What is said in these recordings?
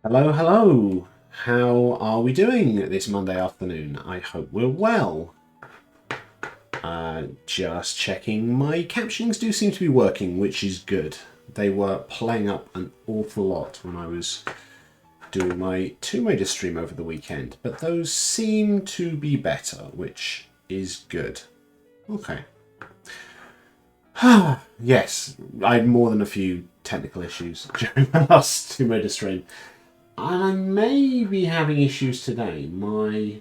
Hello, hello. How are we doing this Monday afternoon? I hope we're well. Just checking. My captionings do seem to be working, which is good. They were playing up an awful lot when I was doing my Tomb Raider stream over the weekend, but those seem to be better, which is good. Okay. Yes, I had more than a few technical issues during my last Tomb Raider stream. And I may be having issues today. My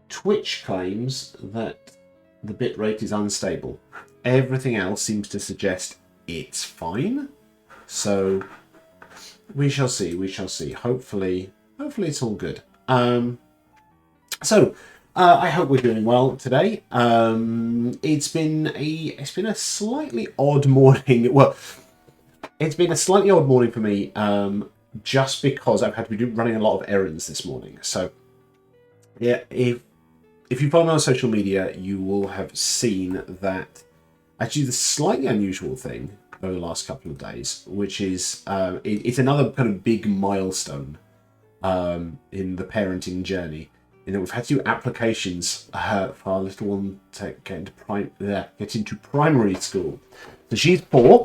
Twitch claims that the bitrate is unstable. Everything else seems to suggest it's fine. So we shall see. We shall see. Hopefully it's all good. So I hope we're doing well today. It's been a slightly odd morning. Well, it's been a slightly odd morning for me. Just because I've had to be running a lot of errands this morning. So, yeah, if you follow me on social media, you will have seen that actually the slightly unusual thing over the last couple of days, which is it's another kind of big milestone in the parenting journey. In that we've had to do applications for our little one to get into primary school. So she's 4.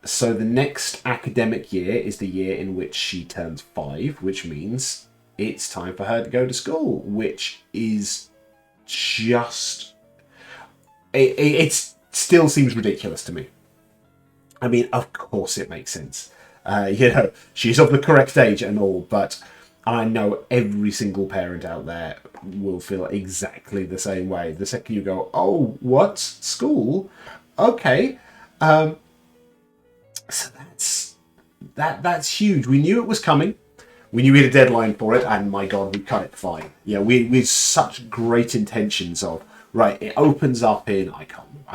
So the next academic year is the year in which she turns 5, which means it's time for her to go to school, which is just... It still seems ridiculous to me. I mean, of course it makes sense. She's of the correct age and all, but I know every single parent out there will feel exactly the same way. The second you go, oh, what? School? Okay. So that's huge. We knew it was coming. We knew we had a deadline for it, and my God, we cut it fine. Yeah, we had such great intentions of right. It opens up in I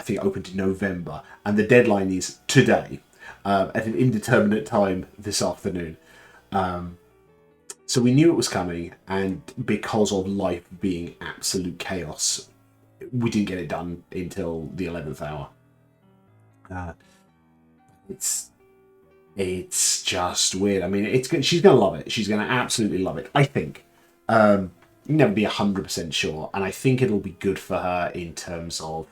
think it opened in November, and the deadline is today, at an indeterminate time this afternoon. So we knew it was coming, and because of life being absolute chaos, we didn't get it done until the 11th hour. It's just weird. I mean, she's going to love it. She's going to absolutely love it. I think. You never be 100% sure, and I think it'll be good for her in terms of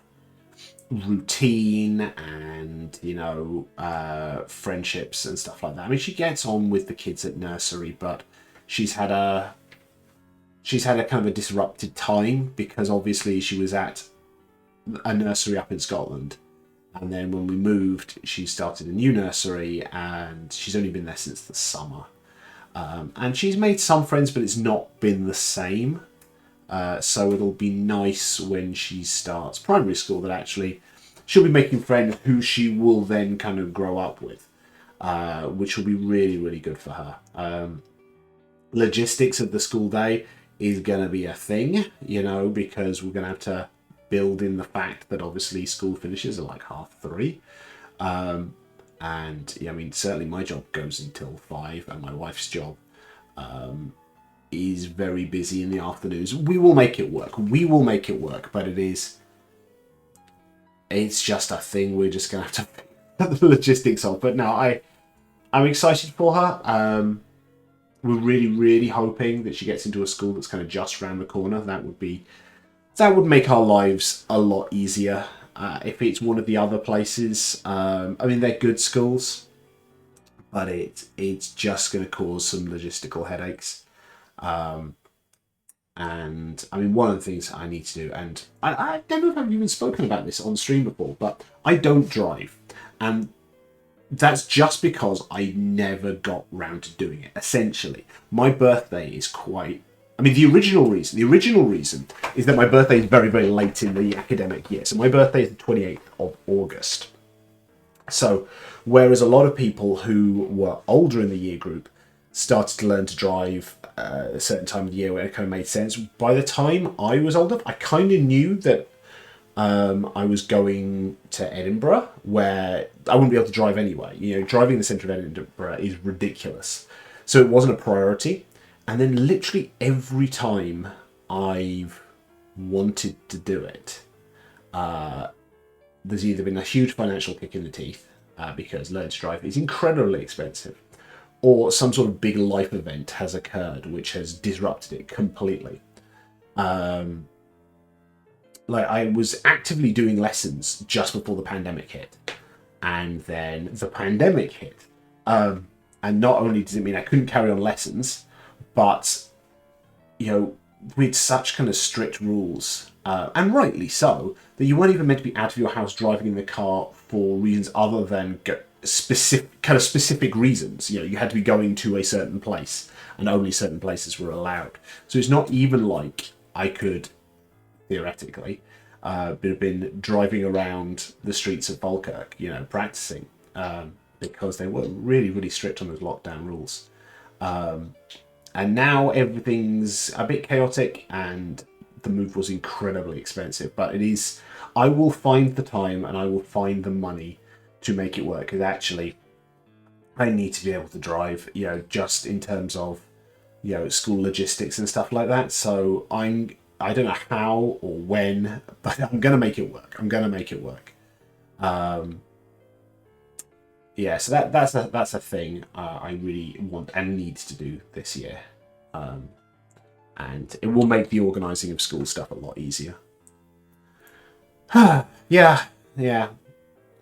routine and friendships and stuff like that. I mean, she gets on with the kids at nursery, but she's had a kind of a disrupted time because obviously she was at a nursery up in Scotland. And then when we moved, she started a new nursery, and she's only been there since the summer. And she's made some friends, but it's not been the same. So it'll be nice when she starts primary school that actually she'll be making friends who she will then kind of grow up with, which will be really, really good for her. Logistics of the school day is going to be a thing, because we're going to have to build in the fact that obviously school finishes at like 3:30. And yeah, I mean, certainly my job goes until 5, and my wife's job is very busy in the afternoons. We will make it work. But it's just a thing we're just going to have to figure the logistics of. But no, I'm excited for her. We're really, really hoping that she gets into a school that's kind of just around the corner. That would make our lives a lot easier. If it's one of the other places, I mean, they're good schools, but it's just going to cause some logistical headaches. And I mean, one of the things I need to do, and I don't know if I've even spoken about this on stream before, but I don't drive. And that's just because I never got round to doing it. Essentially, my birthday is quite... I mean, the original reason is that my birthday is very, very late in the academic year. So my birthday is the 28th of August. So whereas a lot of people who were older in the year group started to learn to drive a certain time of the year where it kind of made sense, by the time I was older, I kind of knew that I was going to Edinburgh, where I wouldn't be able to drive anyway. Driving the centre of Edinburgh is ridiculous. So it wasn't a priority. And then literally every time I've wanted to do it, there's either been a huge financial kick in the teeth, because learning to drive is incredibly expensive, or some sort of big life event has occurred which has disrupted it completely. Like, I was actively doing lessons just before the pandemic hit, and then the pandemic hit. And not only does it mean I couldn't carry on lessons, but, with such kind of strict rules, and rightly so, that you weren't even meant to be out of your house driving in the car for reasons other than specific reasons. You had to be going to a certain place, and only certain places were allowed. So it's not even like I could, theoretically, have been driving around the streets of Falkirk, practicing, because they were really, really strict on those lockdown rules. And now everything's a bit chaotic, and the move was incredibly expensive. But I will find the time and I will find the money to make it work. Because actually, I need to be able to drive, just in terms of, school logistics and stuff like that. So I don't know how or when, but I'm going to make it work. Yeah, so that's a thing I really want and need to do this year. And it will make the organising of school stuff a lot easier. yeah.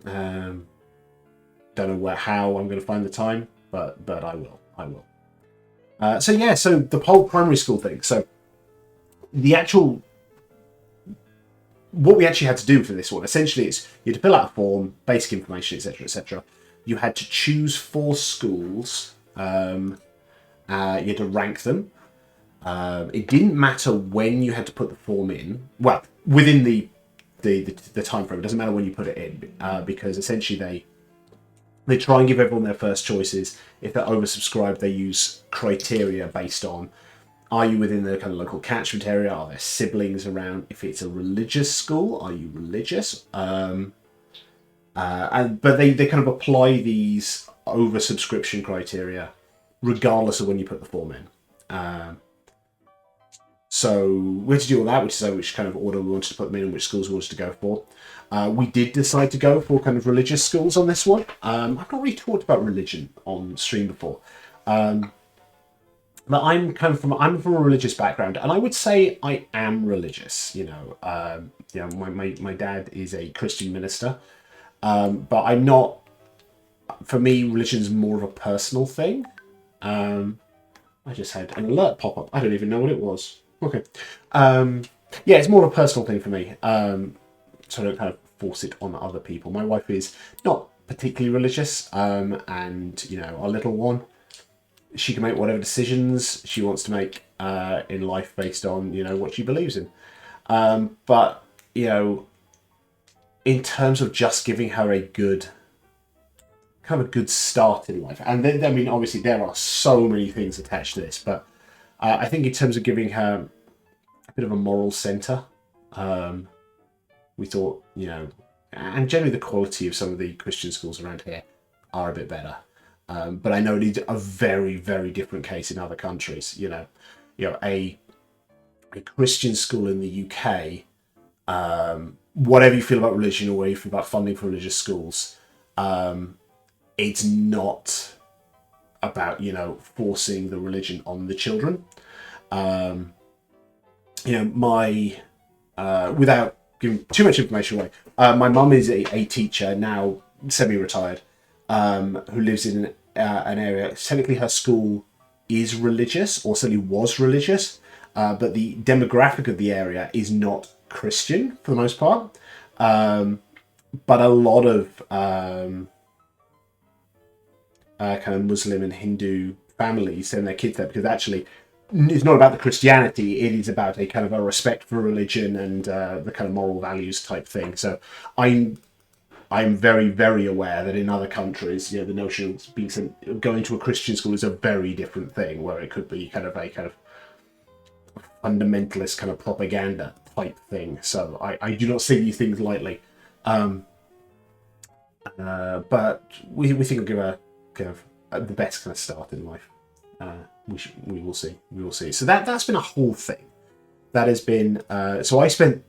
Don't know how I'm going to find the time, but I will. So the whole primary school thing. So what we actually had to do for this one, essentially, is you had to fill out a form, basic information, etc., etc. You had to choose 4 schools. You had to rank them. It didn't matter when you had to put the form in. Well, within the time frame. It doesn't matter when you put it in, because essentially they try and give everyone their first choices. If they're oversubscribed, they use criteria based on, are you within the kind of local catchment area? Are there siblings around? If it's a religious school, are you religious? But they kind of apply these oversubscription criteria regardless of when you put the form in. So we had to do all that, which kind of order we wanted to put them in and which schools we wanted to go for. We did decide to go for kind of religious schools on this one. I've not really talked about religion on stream before. But I'm from a religious background, and I would say I am religious. My dad is a Christian minister, but I'm not. For me, religion is more of a personal thing. I just had an alert pop up. I don't even know what it was. Okay. It's more of a personal thing for me. So I don't kind of force it on other people. My wife is not particularly religious, and our little one, she can make whatever decisions she wants to make in life based on what she believes in. But in terms of just giving her a good start in life, and then, obviously there are so many things attached to this, but I think in terms of giving her a bit of a moral centre, we thought and generally the quality of some of the Christian schools around here are a bit better. But I know it is a very, very different case in other countries. A Christian school in the UK, whatever you feel about religion or whatever you feel about funding for religious schools, it's not about forcing the religion on the children. Without giving too much information away, my mum is a teacher now, semi-retired, who lives in an area. Technically, her school is religious, or certainly was religious, but the demographic of the area is not Christian for the most part. But a lot of kind of Muslim and Hindu families send their kids there because actually it's not about the Christianity, it is about a kind of a respect for religion and the kind of moral values type thing. So I'm very, very aware that in other countries, the notion of going to a Christian school is a very different thing, where it could be kind of a fundamentalist kind of propaganda type thing. So I do not see these things lightly. But we think we'll give her kind of the best kind of start in life. We will see. So that's been a whole thing. That has been. So I spent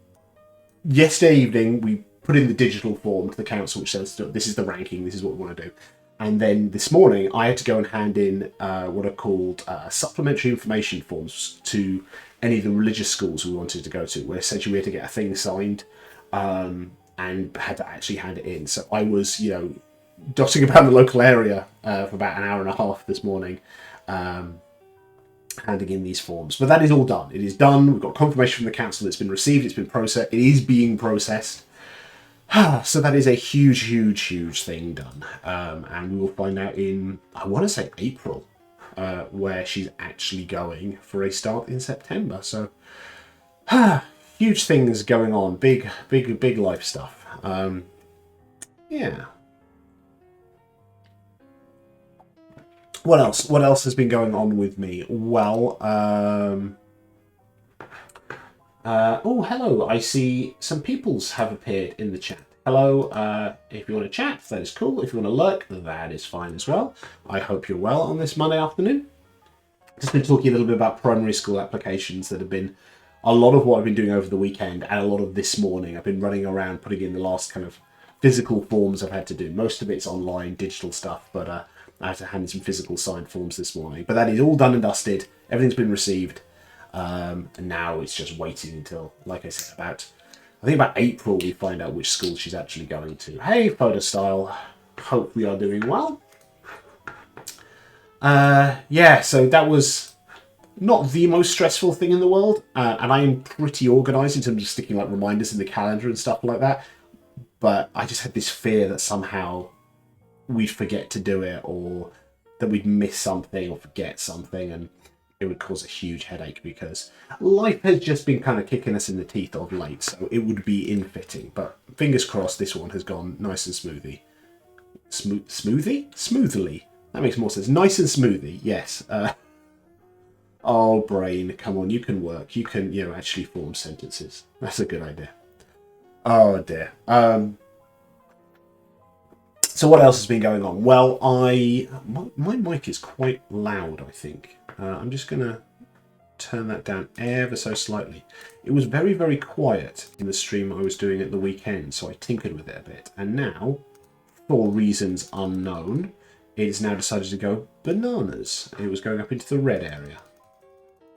yesterday evening. We put in the digital form to the council, which says this is the ranking. This is what we want to do. And then this morning, I had to go and hand in what are called supplementary information forms to any of the religious schools we wanted to go to, where essentially we had to get a thing signed and had to actually hand it in. So I was, dotting about the local area for about an hour and a half this morning, handing in these forms. But that is all done. It is done. We've got confirmation from the council it's been received, it's been processed, it is being processed. So that is a huge, huge, huge thing done. And we will find out in, I want to say April, where she's actually going for a start in September. So, huge things going on. Big life stuff. Yeah. What else? What else has been going on with me? Well, oh, hello. I see some peoples have appeared in the chat. Hello. If you want to chat, that is cool. If you want to lurk, that is fine as well. I hope you're well on this Monday afternoon. Just been talking a little bit about primary school applications that have been a lot of what I've been doing over the weekend and a lot of this morning. I've been running around putting in the last kind of physical forms I've had to do. Most of it's online, digital stuff, but I had to hand in some physical signed forms this morning. But that is all done and dusted. Everything's been received. And now it's just waiting until, like I said, I think about April we find out which school she's actually going to. Hey, Photostyle. Hope we are doing well. Yeah, so that was not the most stressful thing in the world. And I am pretty organised in terms of sticking like reminders in the calendar and stuff like that. But I just had this fear that somehow we'd forget to do it, or that we'd miss something or forget something, and it would cause a huge headache because life has just been kind of kicking us in the teeth of late, so it would be in-fitting. But fingers crossed this one has gone nice and smoothly. Smoothly? That makes more sense. Nice and smoothly, yes. Oh, brain, come on, you can work. You can, actually form sentences. That's a good idea. Oh, dear. So what else has been going on? Well, my mic is quite loud, I think. I'm just going to turn that down ever so slightly. It was very, very quiet in the stream I was doing at the weekend, so I tinkered with it a bit. And now, for reasons unknown, it's now decided to go bananas. It was going up into the red area.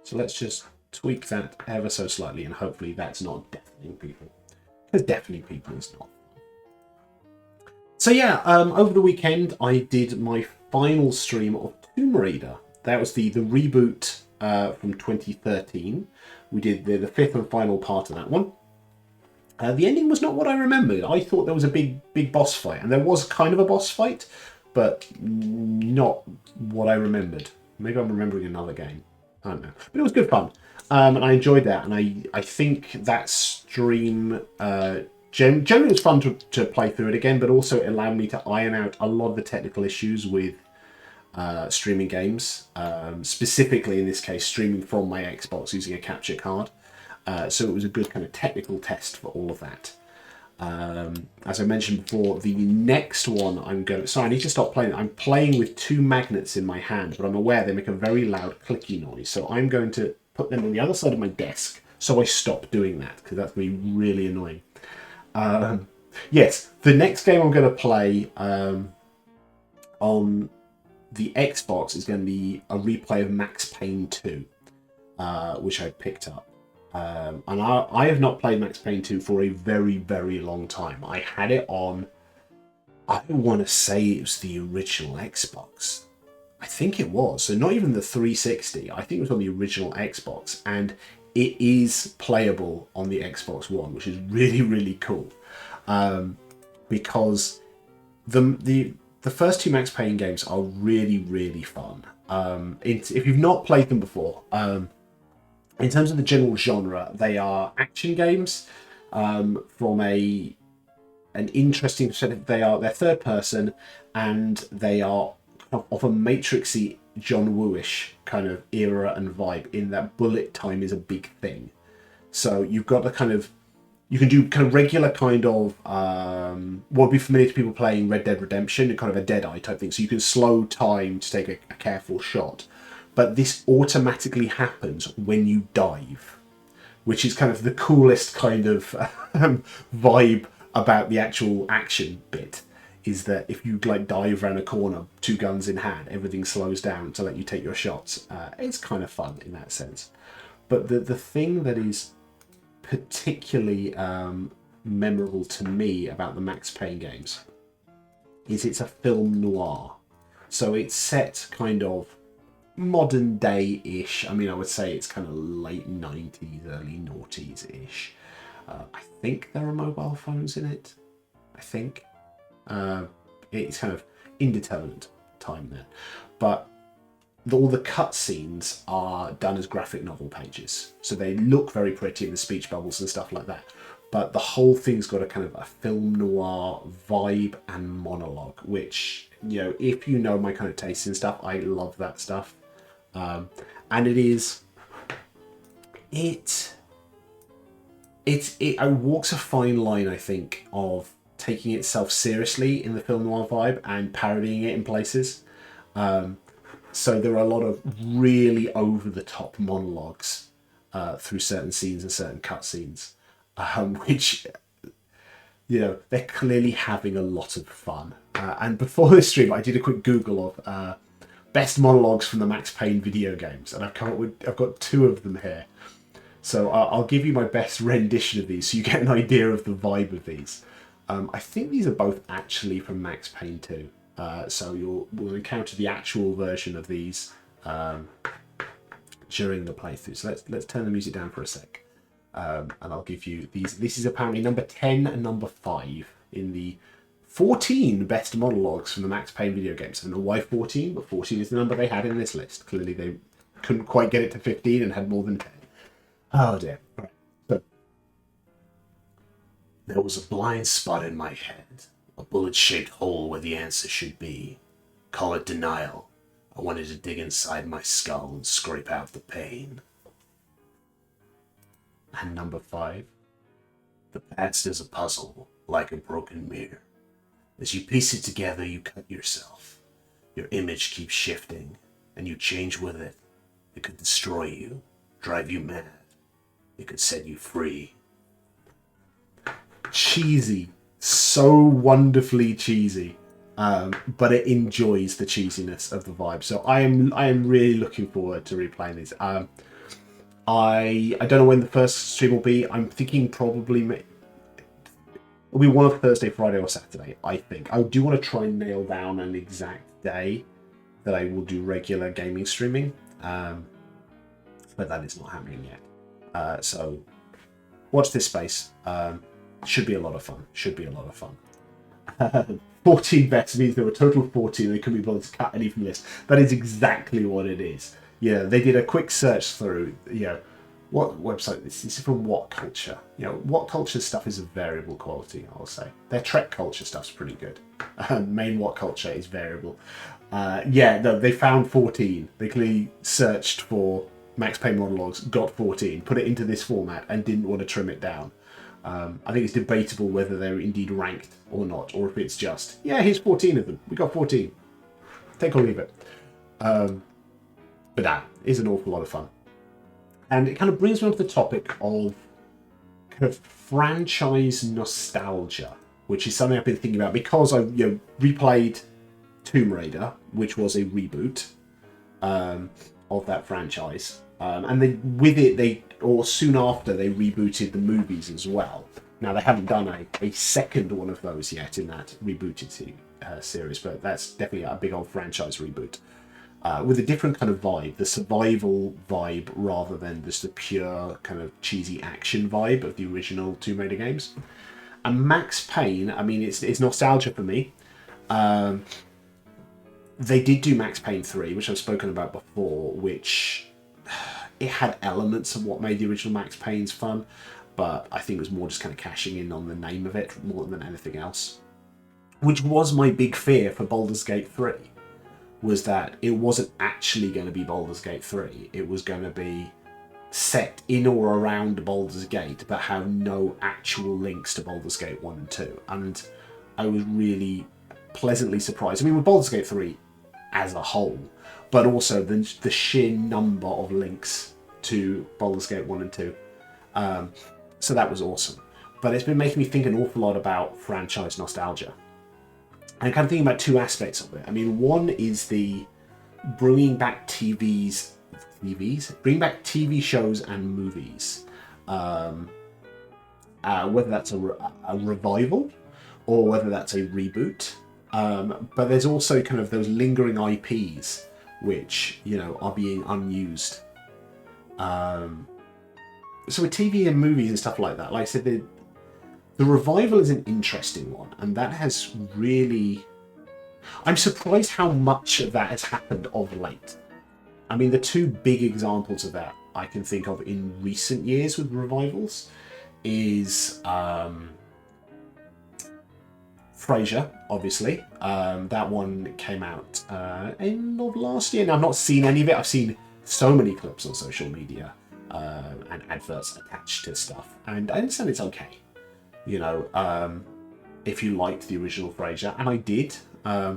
So let's just tweak that ever so slightly, and hopefully that's not deafening people. Because deafening people is not. So yeah, over the weekend I did my final stream of Tomb Raider. That was the reboot from 2013. We did the fifth and final part of that one. The ending was not what I remembered. I thought there was a big boss fight, and there was kind of a boss fight, but not what I remembered. Maybe I'm remembering another game. I don't know. But it was good fun. And I enjoyed that, and I think that stream... generally, it was fun to play through it again, but also it allowed me to iron out a lot of the technical issues with streaming games. Specifically, in this case, streaming from my Xbox using a capture card. So it was a good kind of technical test for all of that. As I mentioned before, the next one I'm going to... Sorry, I need to stop playing. I'm playing with two magnets in my hand, but I'm aware they make a very loud clicky noise. So I'm going to put them on the other side of my desk so I stop doing that, because that's going to be really annoying. Yes, the next game I'm going to play on the Xbox is going to be a replay of Max Payne 2, which I picked up. And I have not played Max Payne 2 for a very, very long time. I had it on, I want to say it was the original Xbox. I think it was. So not even the 360. I think it was on the original Xbox. And it is playable on the Xbox One, which is really, really cool. Because the first two Max Payne games are really, really fun. If you've not played them before, in terms of the general genre, they are action games from an interesting perspective. They're third person, and they are of a Matrixy, John Woo-ish kind of era and vibe, in that bullet time is a big thing. So you've got the kind of, you can do kind of regular kind of what would be familiar to people playing Red Dead Redemption, kind of a Deadeye type thing. So you can slow time to take a careful shot. But this automatically happens when you dive, which is kind of the coolest kind of vibe about the actual action bit. is that if you like dive around a corner, 2 guns in hand, everything slows down to let you take your shots. It's kind of fun in that sense. But the thing that is particularly memorable to me about the Max Payne games is it's a film noir. So it's set kind of modern day-ish. I mean, I would say it's kind of late 90s, early noughties-ish. I think there are mobile phones in it. I think. It's kind of indeterminate time there. But all the cutscenes are done as graphic novel pages. So they look very pretty in the speech bubbles and stuff like that. But the whole thing's got a kind of a film noir vibe and monologue, which, you know, if you know my kind of taste in stuff, I love that stuff. And it walks a fine line, I think, of taking itself seriously in the film noir vibe and parodying it in places. So there are a lot of really over-the-top monologues through certain scenes and certain cutscenes, which, you know, they're clearly having a lot of fun. And before this stream, I did a quick Google of best monologues from the Max Payne video games, and I've got 2 of them here. So I'll give you my best rendition of these, so you get an idea of the vibe of these. I think these are both actually from Max Payne 2. So we'll encounter the actual version of these during the playthrough. So let's turn the music down for a sec, and I'll give you these. This is apparently number 10 and number 5 in the 14 best monologues from the Max Payne video games. I don't know why 14, but 14 is the number they had in this list. Clearly they couldn't quite get it to 15 and had more than 10. Oh dear. All right. So, there was a blind spot in my head, a bullet-shaped hole where the answer should be. Call it denial. I wanted to dig inside my skull and scrape out the pain. And number 5. The past is a puzzle, like a broken mirror. As you piece it together, you cut yourself. Your image keeps shifting, and you change with it. It could destroy you, drive you mad. It could set you free. Cheesy. So wonderfully cheesy. But it enjoys the cheesiness of the vibe. So I am really looking forward to replaying these. I don't know when the first stream will be. I'm thinking probably it'll be one of Thursday, Friday, or Saturday, I think. I do want to try and nail down an exact day that I will do regular gaming streaming. But that is not happening yet. So watch this space. Should be a lot of fun. 14 bets means there were a total of 14. They couldn't be bothered to cut any from the list. That is exactly what it is. Yeah, they did a quick search through, you know, what website this is from What Culture. You know, What Culture stuff is of variable quality, I'll say. Their Trek Culture stuff's pretty good. Main What Culture is variable. Yeah, no, they found 14. They clearly searched for Max Payne monologues, got 14, put it into this format, and didn't want to trim it down. I think it's debatable whether they're indeed ranked or not, or if it's just, yeah, here's 14 of them. We got 14. Take or leave it. But that is an awful lot of fun. And it kind of brings me on to the topic of kind of franchise nostalgia, which is something I've been thinking about because I replayed Tomb Raider, which was a reboot of that franchise. And soon after, they rebooted the movies as well. Now, they haven't done a second one of those yet in that rebooted series, but that's definitely a big old franchise reboot. With a different kind of vibe, the survival vibe rather than just the pure kind of cheesy action vibe of the original Tomb Raider games. And Max Payne, I mean, it's nostalgia for me. They did do Max Payne 3, which I've spoken about before, which it had elements of what made the original Max Payne's fun, but I think it was more just kind of cashing in on the name of it more than anything else. Which was my big fear for Baldur's Gate 3. Was that it wasn't actually going to be Baldur's Gate 3. It was going to be set in or around Baldur's Gate, but have no actual links to Baldur's Gate 1 and 2. And I was really pleasantly surprised. I mean, with Baldur's Gate 3 as a whole, but also the sheer number of links to Baldur's Gate 1 and 2. So that was awesome. But it's been making me think an awful lot about franchise nostalgia. I'm kind of thinking about two aspects of it. I mean, one is the bringing back bring back TV shows and movies. Whether that's a revival or whether that's a reboot. But there's also kind of those lingering IPs which, you know, are being unused. So with TV and movies and stuff like that, like I said, the revival is an interesting one, and that has really... I'm surprised how much of that has happened of late. I mean, the two big examples of that I can think of in recent years with revivals is Frasier, obviously. That one came out end of last year. Now, I've not seen any of it. I've seen so many clips on social media and adverts attached to stuff, and I understand it's okay. You know, if you liked the original Frasier, and I did. Yeah,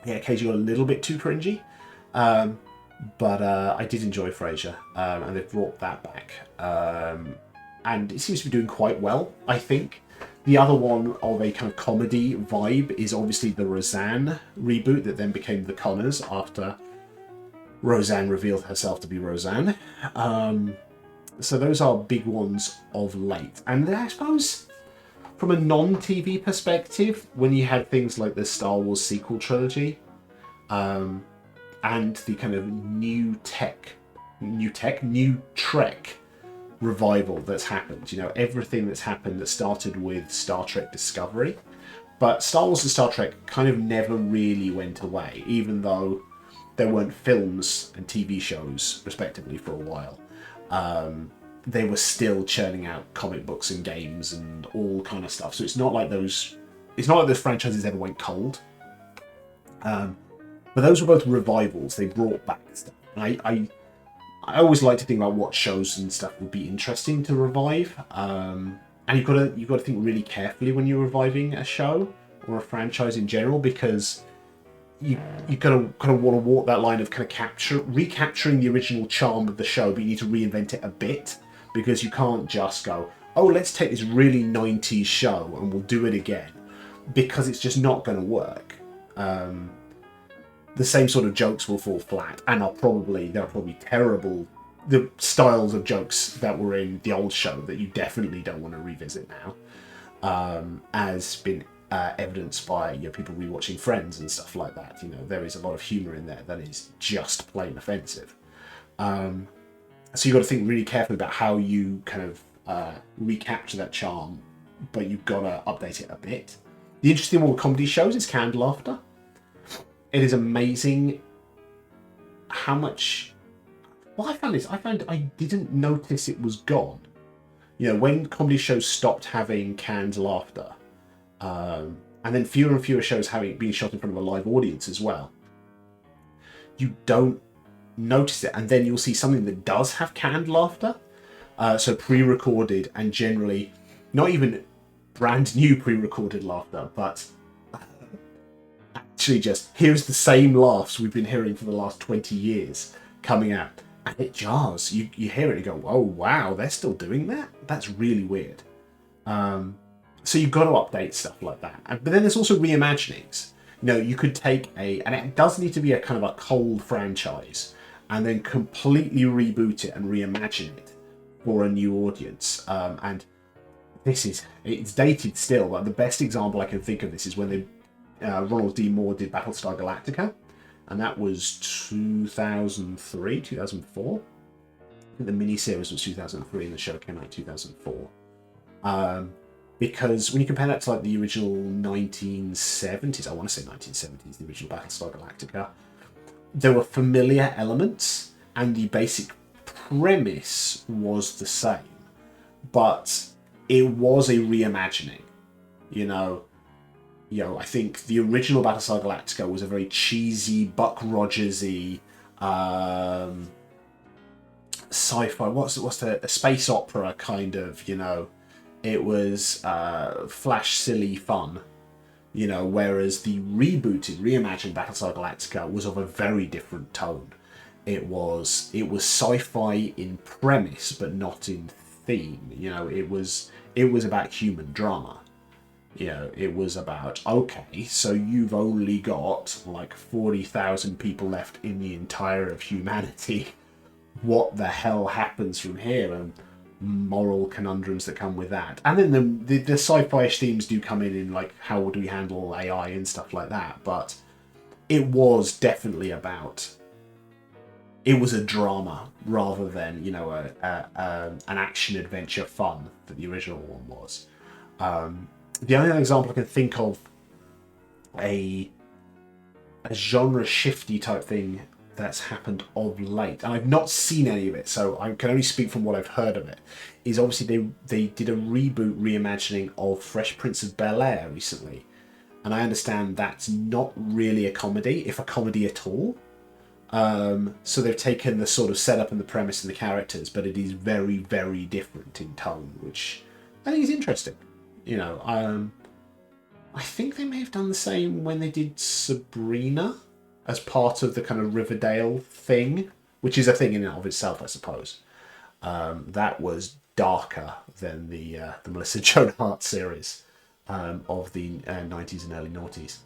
occasionally a little bit too cringy, but I did enjoy Frasier, and they've brought that back, and it seems to be doing quite well, I think. The other one of a kind of comedy vibe is obviously the Roseanne reboot that then became The Conners after Roseanne revealed herself to be Roseanne. So those are big ones of late. And I suppose from a non-TV perspective, when you had things like the Star Wars sequel trilogy, and the kind of new Trek revival that's happened. You know, everything that's happened that started with Star Trek Discovery. But Star Wars and Star Trek kind of never really went away, even though there weren't films and TV shows, respectively, for a while. They were still churning out comic books and games and all kind of stuff. So it's not like those franchises ever went cold. But those were both revivals. They brought back stuff. And I always like to think about what shows and stuff would be interesting to revive. And you've got to think really carefully when you're reviving a show or a franchise in general, because you kind of want to walk that line of kind of recapturing the original charm of the show, but you need to reinvent it a bit, because you can't just go, oh, let's take this really 90s show and we'll do it again, because it's just not going to work. The same sort of jokes will fall flat, and they're probably terrible. The styles of jokes that were in the old show that you definitely don't want to revisit now, as been evidenced by, you know, people rewatching Friends and stuff like that. You know, there is a lot of humour in there that is just plain offensive. So you've got to think really carefully about how you kind of recapture that charm, but you've got to update it a bit. The interesting one with comedy shows is canned laughter. It is amazing how much... Well, I found I didn't notice it was gone. You know, when comedy shows stopped having canned laughter, and then fewer and fewer shows being shot in front of a live audience as well, you don't notice it. And then you'll see something that does have canned laughter, so pre-recorded, and generally not even brand new pre-recorded laughter, but actually just, here's the same laughs we've been hearing for the last 20 years coming out, and it jars. You hear it and you go, oh wow, they're still doing that? That's really weird. So you've got to update stuff like that. But then there's also reimaginings. You know, you could take and it does need to be a kind of a cold franchise, and then completely reboot it and reimagine it for a new audience. And it's dated still, but the best example I can think of this is when Ronald D. Moore did Battlestar Galactica, and that was 2003, 2004. I think the miniseries was 2003 and the show came out in 2004. Because when you compare that to like the original 1970s, I want to say 1970s, the original Battlestar Galactica, there were familiar elements and the basic premise was the same, but it was a reimagining. You know, I think the original Battlestar Galactica was a very cheesy, Buck Rogers-y, sci-fi. What's a space opera kind of? You know, it was flash silly fun. You know, whereas the reimagined Battlestar Galactica was of a very different tone. It was sci-fi in premise, but not in theme. You know, it was about human drama. You know, it was about, okay, so you've only got like 40,000 people left in the entire of humanity. What the hell happens from here? And moral conundrums that come with that. And then the sci-fi themes do come in like how do we handle AI and stuff like that. But it was definitely about, it was a drama rather than, you know, an action adventure fun that the original one was. The only example I can think of a genre shifty type thing that's happened of late, and I've not seen any of it, so I can only speak from what I've heard of it, is obviously they did a reboot reimagining of Fresh Prince of Bel-Air recently. And I understand that's not really a comedy, if a comedy at all. So they've taken the sort of setup and the premise and the characters, but it is very, very different in tone, which I think is interesting. You know, I think they may have done the same when they did Sabrina as part of the kind of Riverdale thing, which is a thing in and of itself, I suppose. That was darker than the Melissa Joan Hart series of the 90s and early noughties.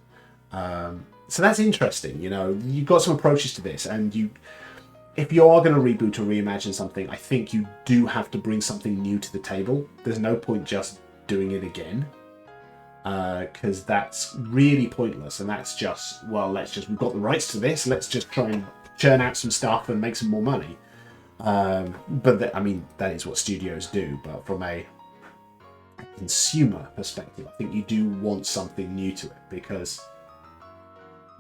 So that's interesting. You know, you've got some approaches to this, and if you are going to reboot or reimagine something, I think you do have to bring something new to the table. There's no point just doing it again, because that's really pointless, and that's just, well, we've got the rights to this, let's just try and churn out some stuff and make some more money. But I mean, that is what studios do, but from a consumer perspective, I think you do want something new to it, because,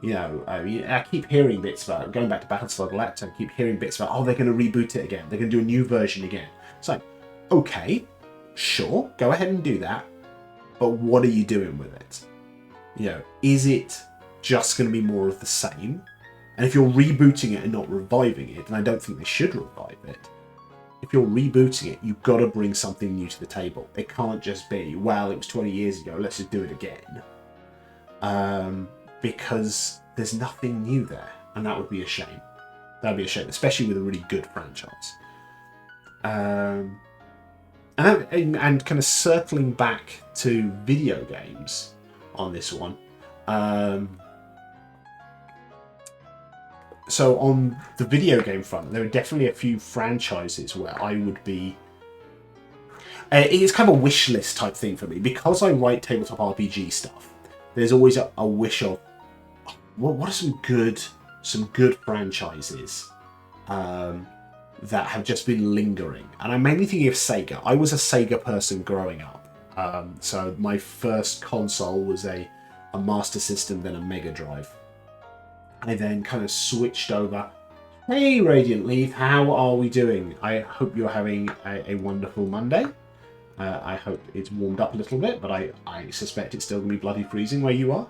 you know, I mean, I keep hearing bits about, going back to Battlestar Galactica, I keep hearing bits about, oh, they're going to reboot it again, they're going to do a new version again. It's like, okay, sure, go ahead and do that, but what are you doing with it? You know, is it just going to be more of the same? And if you're rebooting it and not reviving it, and I don't think they should revive it, if you're rebooting it, you've got to bring something new to the table. It can't just be, well, it was 20 years ago, let's just do it again. Because there's nothing new there, and that would be a shame. That would be a shame, especially with a really good franchise. And kind of circling back to video games on this one. So on the video game front, there are definitely a few franchises where I would be... it's kind of a wish list type thing for me. Because I write tabletop RPG stuff, there's always a wish of, what are some good franchises that have just been lingering? And I'm mainly thinking of Sega. I was a Sega person growing up. So my first console was a Master System, then a Mega Drive. I then kind of switched over. Hey, Radiant Leaf, how are we doing? I hope you're having a wonderful Monday. I hope it's warmed up a little bit, but I suspect it's still going to be bloody freezing where you are,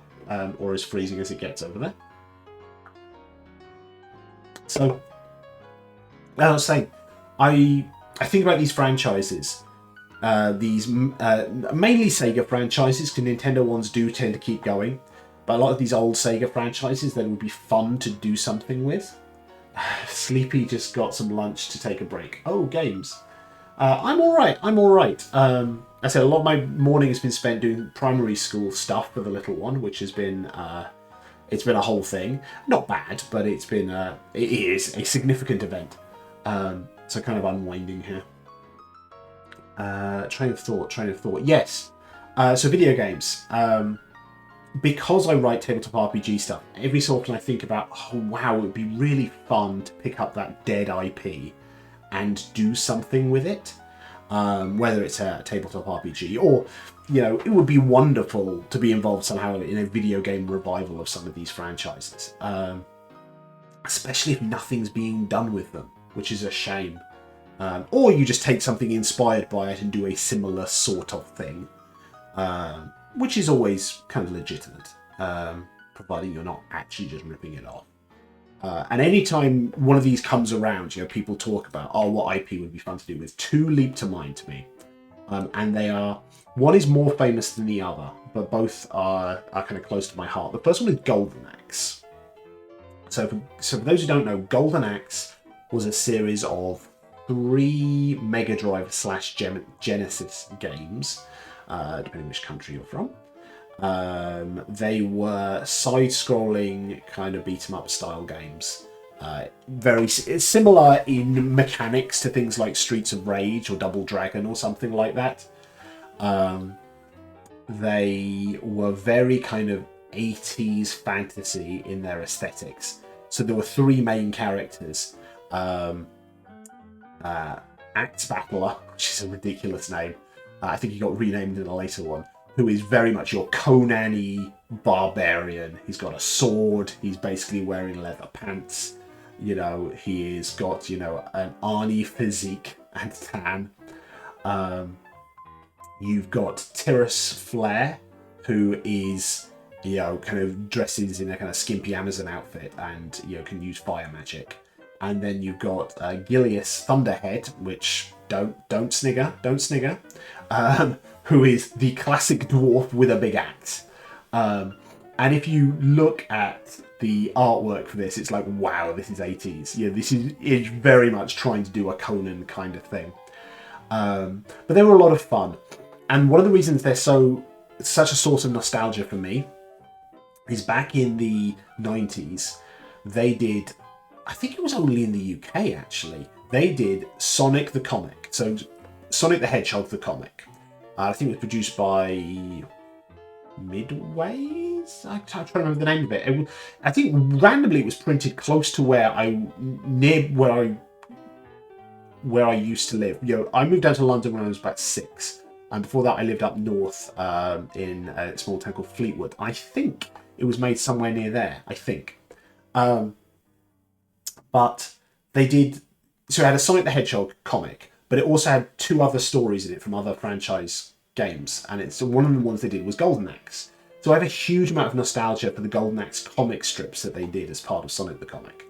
or as freezing as it gets over there. So, as I was saying, I think about these franchises. These mainly Sega franchises, because Nintendo ones do tend to keep going. But a lot of these old Sega franchises that would be fun to do something with. Sleepy just got some lunch to take a break. Oh, games. I'm alright. I said a lot of my morning has been spent doing primary school stuff for the little one, which has been it's been a whole thing. Not bad, but it is a significant event. So kind of unwinding here. Train of thought. Yes. So video games. Because I write tabletop RPG stuff, every so often I think about, oh wow, it would be really fun to pick up that dead IP and do something with it. Whether it's a tabletop RPG or, you know, it would be wonderful to be involved somehow in a video game revival of some of these franchises. Especially if nothing's being done with them, which is a shame. Or you just take something inspired by it and do a similar sort of thing. Which is always kind of legitimate, providing you're not actually just ripping it off. And anytime one of these comes around, you know, people talk about, oh, what IP would be fun to do with. Two leap to mind to me. And they are, one is more famous than the other, but both are kind of close to my heart. The first one is Golden Axe. So for those who don't know, Golden Axe was a series of 3 Mega Drive / Genesis games, depending which country you're from. They were side-scrolling kind of beat-em-up style games. Very similar in mechanics to things like Streets of Rage or Double Dragon or something like that. They were very kind of 80s fantasy in their aesthetics. So there were three main characters. Axe Battler, which is a ridiculous name. I think he got renamed in a later one, who is very much your Conan-y barbarian. He's got a sword. He's basically wearing leather pants. You know, he's got, you know, an Arnie physique and tan. You've got Tiras Flare, who is, you know, kind of dresses in a kind of skimpy Amazon outfit and, you know, can use fire magic. And then you've got Gilius Thunderhead, which don't snigger, who is the classic dwarf with a big axe. And if you look at the artwork for this, it's like, wow, this is 80s. Yeah, this is very much trying to do a Conan kind of thing. But they were a lot of fun. And one of the reasons they're such a source of nostalgia for me is back in the 90s, they did, I think it was only in the UK actually, they did Sonic the Comic. So Sonic the Hedgehog the comic. I think it was produced by Midways? I'm trying to remember the name of it. I think randomly it was printed close to where I used to live. You know, I moved down to London when I was about 6. And before that I lived up north in a small town called Fleetwood. I think it was made somewhere near there, I think. But they did, so it had a Sonic the Hedgehog comic, but it also had 2 other stories in it from other franchise games. And one of the ones they did was Golden Axe. So I have a huge amount of nostalgia for the Golden Axe comic strips that they did as part of Sonic the Comic.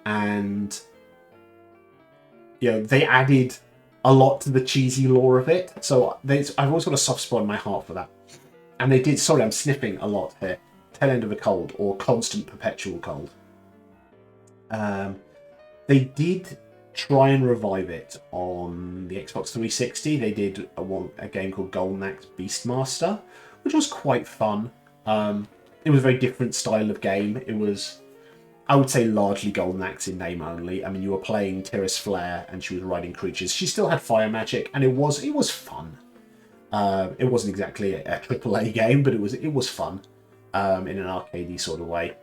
And, you know, they added a lot to the cheesy lore of it. So I've always got a soft spot in my heart for that. And they did, sorry, I'm sniffing a lot here. Tail end of a cold or constant perpetual cold. They did try and revive it on the Xbox 360. They did a game called Golden Axe Beastmaster, which was quite fun. It was a very different style of game. It was, I would say, largely Golden Axe in name only. I mean, you were playing Tiras Flare and she was riding creatures. She still had fire magic, and it was fun. It wasn't exactly a AAA game, but it was fun in an arcadey sort of way.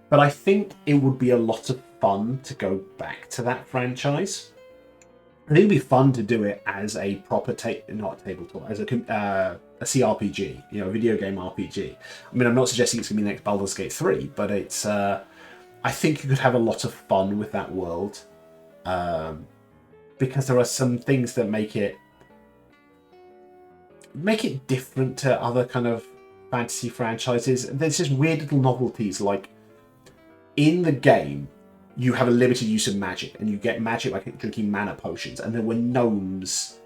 But I think it would be a lot of fun to go back to that franchise. I think it'd be fun to do it as a proper not a tabletop, as a CRPG, you know, a video game RPG. I mean, I'm not suggesting it's going to be the next Baldur's Gate 3, but it's. I think you could have a lot of fun with that world, because there are some things that make it different to other kind of fantasy franchises. There's just weird little novelties, like in the game you have a limited use of magic, and you get magic like drinking mana potions, and there were gnomes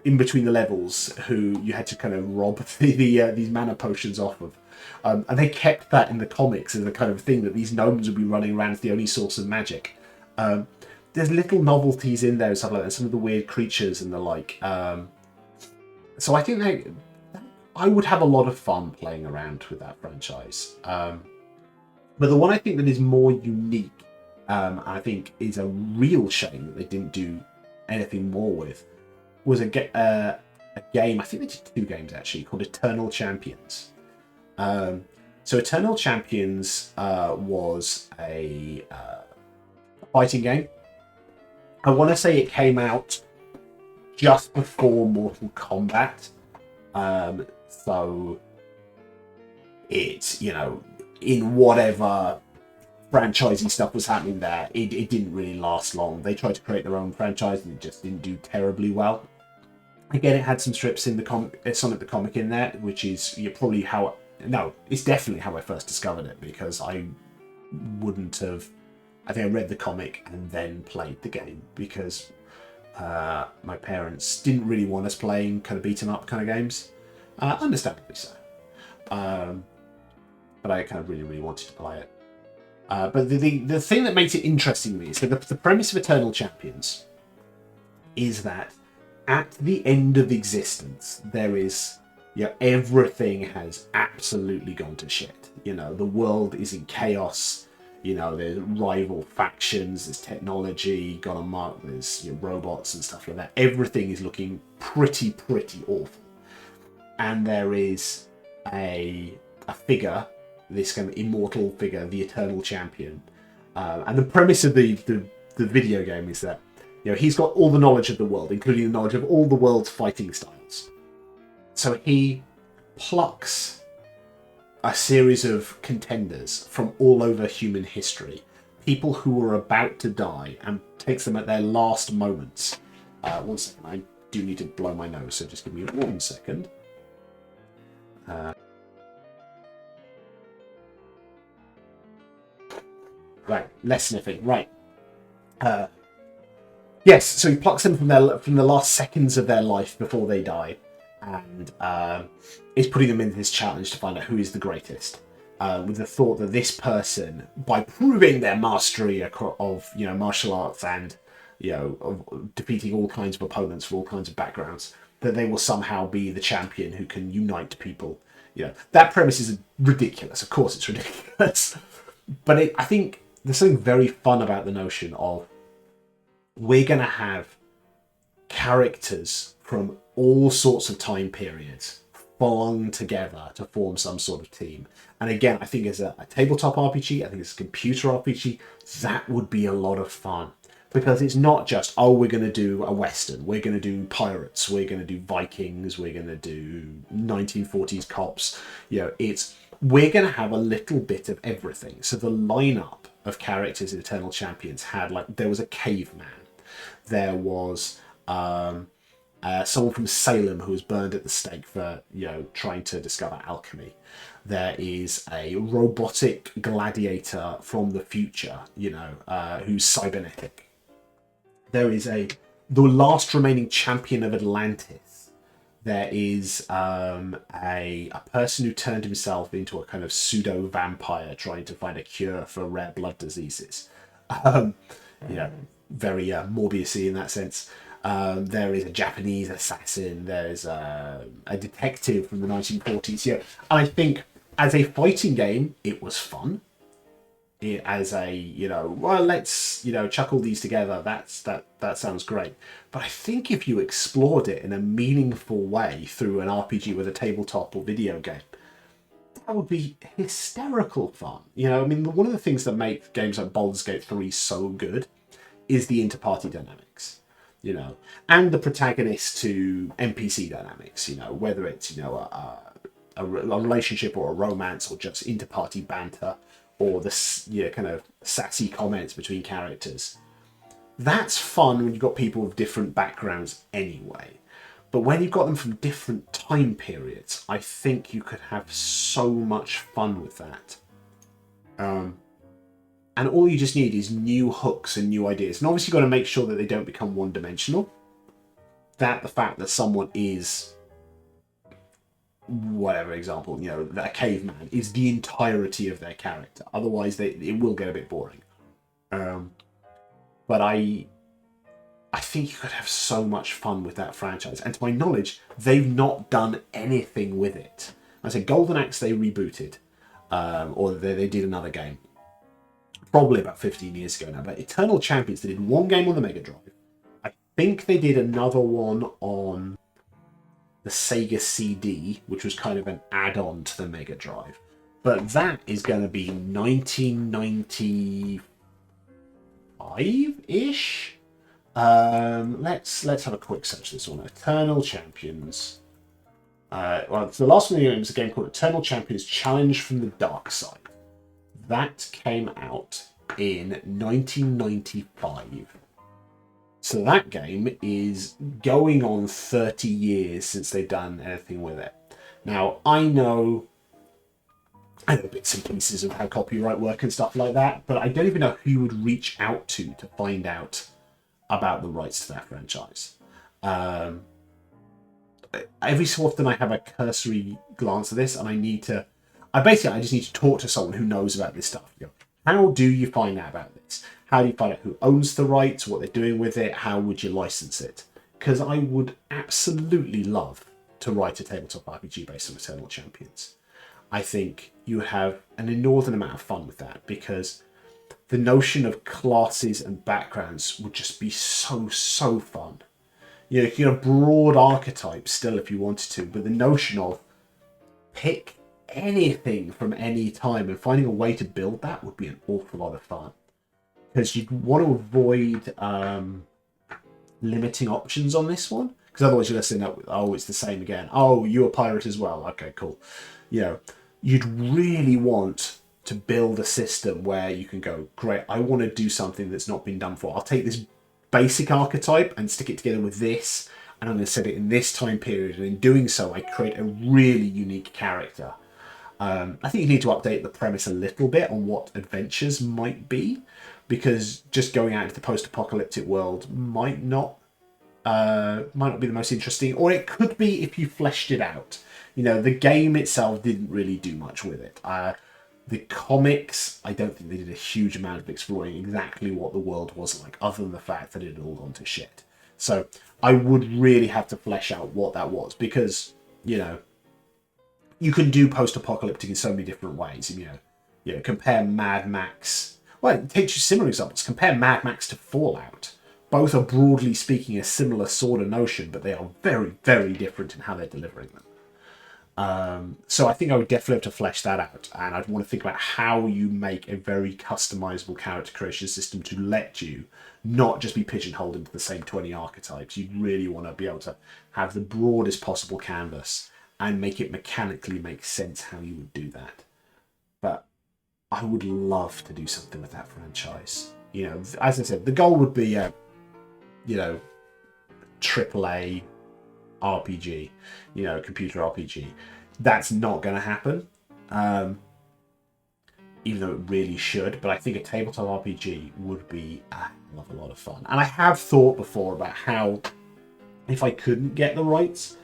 in between the levels who you had to kind of rob these mana potions off of. And they kept that in the comics as the kind of thing that these gnomes would be running around as the only source of magic. There's little novelties in there and stuff like that, some of the weird creatures and the like. So I think I would have a lot of fun playing around with that franchise. But the one I think that is more unique, I think is a real shame that they didn't do anything more with, was a game, I think they did 2 games actually, called Eternal Champions. So Eternal Champions was a fighting game. I want to say it came out just before Mortal Kombat. So it's, you know, in whatever franchising stuff was happening there, it didn't really last long. They tried to create their own franchise and it just didn't do terribly well. Again, it had some strips in the Sonic the Comic in there, which is probably it's definitely how I first discovered it, because I wouldn't have. I think I read the comic and then played the game because my parents didn't really want us playing kind of beat 'em up kind of games, understandably so. But I kind of really, really wanted to play it. But the thing that makes it interesting to me is that the premise of Eternal Champions is that at the end of existence there is You know, everything has absolutely gone to shit. You know, the world is in chaos. You know, there's rival factions, there's technology gone amok, there's, you know, robots and stuff like that. Everything is looking pretty awful. And there is a figure, this kind of immortal figure, the Eternal Champion. And the premise of the video game is that, you know, he's got all the knowledge of the world, including the knowledge of all the world's fighting styles. So he plucks a series of contenders from all over human history, people who are about to die, and takes them at their last moments. 1 second, I do need to blow my nose, so just give me 1 second. Right, less sniffing. Right. Yes, so he plucks them from the last seconds of their life before they die, and is putting them in this challenge to find out who is the greatest. With the thought that this person, by proving their mastery of, you know, martial arts and, you know, of defeating all kinds of opponents from all kinds of backgrounds, that they will somehow be the champion who can unite people. You know, that premise is ridiculous. Of course, it's ridiculous, but I think there's something very fun about the notion of we're going to have characters from all sorts of time periods flung together to form some sort of team. And again, I think as a tabletop RPG, I think as a computer RPG, that would be a lot of fun. Because it's not just, oh, we're going to do a Western, we're going to do pirates, we're going to do Vikings, we're going to do 1940s cops. You know, we're going to have a little bit of everything. So the lineup of characters in Eternal Champions had, like, there was a caveman. There was someone from Salem who was burned at the stake for, you know, trying to discover alchemy. There is a robotic gladiator from the future, you know, who's cybernetic. There is the last remaining champion of Atlantis. There is a person who turned himself into a kind of pseudo vampire trying to find a cure for rare blood diseases. You know, very Morbius-y in that sense. There is a Japanese assassin. There's a detective from the 1940s. Yeah, and I think as a fighting game, it was fun. As a, you know, well, let's, you know, chuck all these together. That sounds great. But I think if you explored it in a meaningful way through an RPG with a tabletop or video game, that would be hysterical fun. You know, I mean, one of the things that make games like Baldur's Gate 3 so good is the inter-party dynamics, you know, and the protagonist to NPC dynamics, you know, whether it's, you know, a relationship or a romance or just inter-party banter or the, you know, kind of sassy comments between characters. That's fun when you've got people with different backgrounds anyway. But when you've got them from different time periods, I think you could have so much fun with that. And all you just need is new hooks and new ideas. And obviously you've got to make sure that they don't become one-dimensional. That the fact that someone is, whatever example, you know, a caveman is the entirety of their character. Otherwise, it will get a bit boring. But I think you could have so much fun with that franchise. And to my knowledge, they've not done anything with it. I said Golden Axe they rebooted, or they did another game. Probably about 15 years ago now. But Eternal Champions, they did one game on the Mega Drive. I think they did another one on the Sega CD, which was kind of an add-on to the Mega Drive. But that is going to be 1995-ish? Let's have a quick search of this one. Eternal Champions. Well, the last one was a game called Eternal Champions Challenge from the Dark Side. That came out in 1995. So that game is going on 30 years since they've done anything with it. Now, I know bits and pieces of how copyright work and stuff like that, but I don't even know who you would reach out to find out about the rights to that franchise. Every so often I have a cursory glance at this and I just need to talk to someone who knows about this stuff. You know, how do you find out about this? How do you find out who owns the rights, what they're doing with it? How would you license it? Because I would absolutely love to write a tabletop RPG based on Eternal Champions. I think you have an inordinate amount of fun with that, because the notion of classes and backgrounds would just be so fun. You know, you can have broad archetypes still if you wanted to, but the notion of pick anything from any time and finding a way to build that would be an awful lot of fun. Because you'd want to avoid limiting options on this one, because otherwise you're going to end up with, oh, it's the same again. Oh, you're a pirate as well. Okay, cool. You know, you'd really want to build a system where you can go, great, I want to do something that's not been done before. I'll take this basic archetype and stick it together with this, and I'm going to set it in this time period, and in doing so I create a really unique character. I think you need to update the premise a little bit on what adventures might be, because just going out into the post-apocalyptic world might not be the most interesting, or it could be if you fleshed it out. You know, the game itself didn't really do much with it. The comics, I don't think they did a huge amount of exploring exactly what the world was like, other than the fact that it had all gone to shit. So I would really have to flesh out what that was, because, you know, you can do post-apocalyptic in so many different ways. You know, compare Mad Max. Well, take two similar examples. Compare Mad Max to Fallout. Both are, broadly speaking, a similar sort of notion, but they are very, very different in how they're delivering them. So I think I would definitely have to flesh that out, and I'd want to think about how you make a very customizable character creation system to let you not just be pigeonholed into the same 20 archetypes. You'd really want to be able to have the broadest possible canvas and make it mechanically make sense how you would do that. But I would love to do something with that franchise. You know, as I said, the goal would be AAA RPG, you know, computer RPG. That's not going to happen, even though it really should. But I think a tabletop RPG would be a lot of fun. And I have thought before about how, if I couldn't get the rights,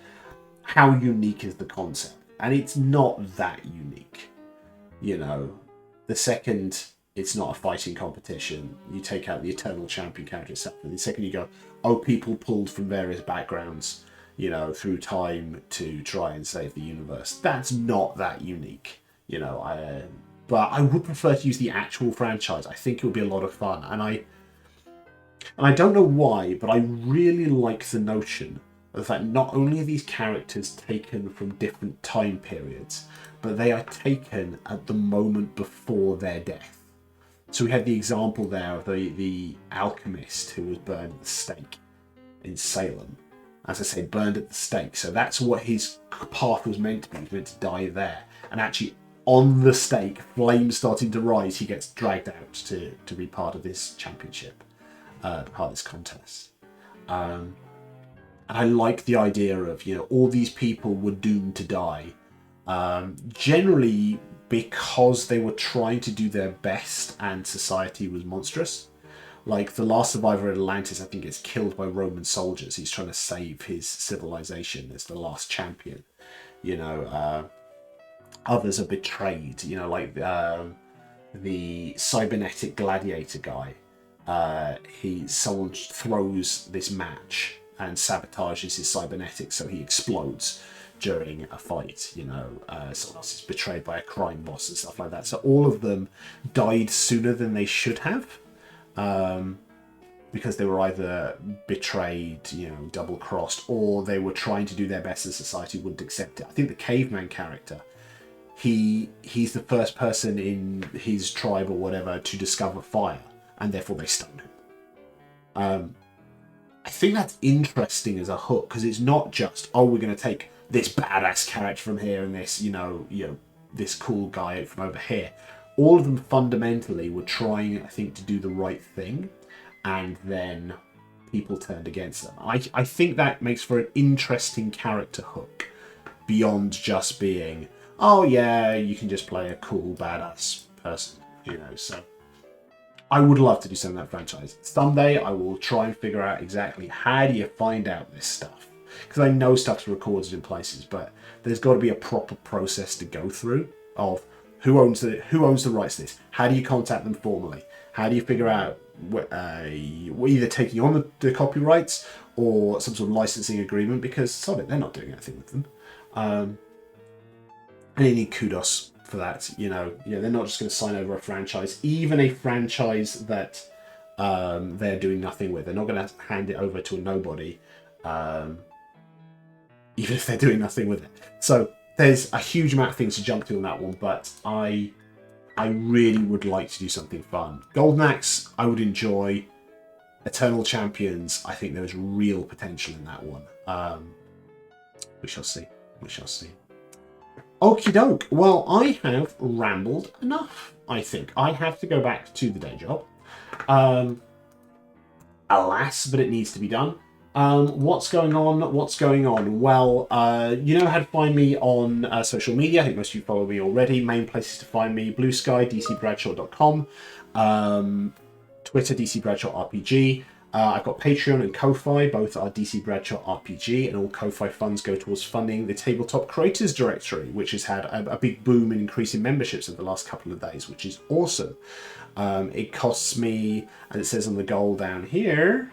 how unique is the concept? And it's not that unique. You know, the second it's not a fighting competition, you take out the Eternal Champion character itself, and the second you go, oh, people pulled from various backgrounds, you know, through time to try and save the universe. That's not that unique, you know. But I would prefer to use the actual franchise. I think it would be a lot of fun, and I don't know why, but I really like the notion of the fact not only are these characters taken from different time periods, but they are taken at the moment before their death. So we had the example there of the alchemist who was burned at the stake in Salem. As I say, burned at the stake. So that's what his path was meant to be. He was meant to die there. And actually, on the stake, flames starting to rise, he gets dragged out to be part of this championship, part of this contest. And I like the idea of, you know, all these people were doomed to die. Generally, because they were trying to do their best and society was monstrous. Like the last survivor of Atlantis, I think, gets killed by Roman soldiers. He's trying to save his civilization as the last champion. You know, others are betrayed. You know, like the cybernetic gladiator guy. Someone throws this match and sabotages his cybernetics, so he explodes during a fight. You know, someone else is betrayed by a crime boss and stuff like that. So all of them died sooner than they should have. Because they were either betrayed, you know, double-crossed, or they were trying to do their best and society wouldn't accept it. I think the caveman character, he's the first person in his tribe or whatever to discover fire, and therefore they stone him. I think that's interesting as a hook, because it's not just, oh, we're going to take this badass character from here and this, you know, this cool guy from over here. All of them fundamentally were trying, I think, to do the right thing, and then people turned against them. I think that makes for an interesting character hook, beyond just being, oh yeah, you can just play a cool, badass person, you know. So I would love to do something like that franchise. Someday I will try and figure out exactly how do you find out this stuff. Because I know stuff's recorded in places, but there's got to be a proper process to go through of who owns the rights to this? How do you contact them formally? How do you figure out either taking on the copyrights or some sort of licensing agreement? Because sod it, they're not doing anything with them. And you need kudos for that. They're not just going to sign over a franchise, even a franchise that they're doing nothing with. They're not going to hand it over to a nobody, even if they're doing nothing with it. So there's a huge amount of things to jump through on that one, but I really would like to do something fun. Golden Axe, I would enjoy. Eternal Champions, I think there's real potential in that one. We shall see. Okie doke. Well, I have rambled enough, I think. I have to go back to the day job. Alas, but it needs to be done. What's going on? Well, you know how to find me on social media. I think most of you follow me already. Main places to find me: Blue Sky, dcbradshaw.com, Twitter, DC Bradshaw RPG. I've got Patreon and Ko-Fi, both are DC Bradshaw RPG, and all Ko-Fi funds go towards funding the Tabletop Creators Directory, which has had a big boom in increasing memberships over the last couple of days, which is awesome. It costs me, as it says on the goal down here,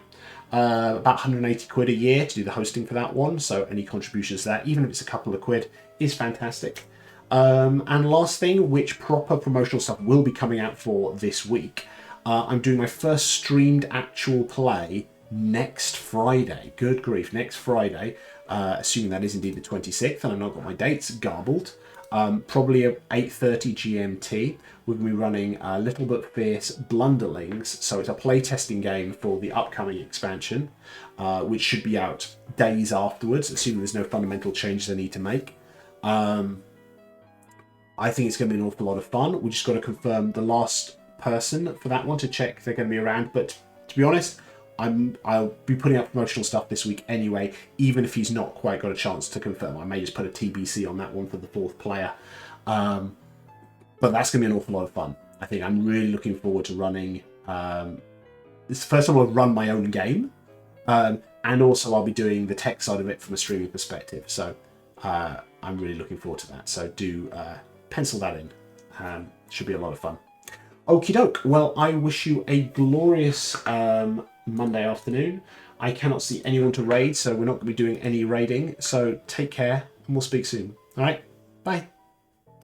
about 180 quid a year to do the hosting for that one, so any contributions to that, even if it's a couple of quid, is fantastic. And last thing, which proper promotional stuff will be coming out for this week, I'm doing my first streamed actual play next Friday. Good grief, next Friday, assuming that is indeed the 26th, and I've not got my dates garbled. Probably at 8:30 GMT. We're going to be running Little But Fierce Blunderlings. So it's a playtesting game for the upcoming expansion, which should be out days afterwards, assuming there's no fundamental changes I need to make. I think it's going to be an awful lot of fun. We just got to confirm the last person for that one to check if they're going to be around. But to be honest, I'll be putting up promotional stuff this week anyway, even if he's not quite got a chance to confirm. I may just put a TBC on that one for the fourth player. But that's going to be an awful lot of fun. I think I'm really looking forward to running. It's the first time I'll run my own game. And also I'll be doing the tech side of it from a streaming perspective. So I'm really looking forward to that. So do pencil that in. Should be a lot of fun. Okie doke. Well, I wish you a glorious Monday afternoon. I cannot see anyone to raid, so we're not going to be doing any raiding. So take care, and we'll speak soon. All right, bye.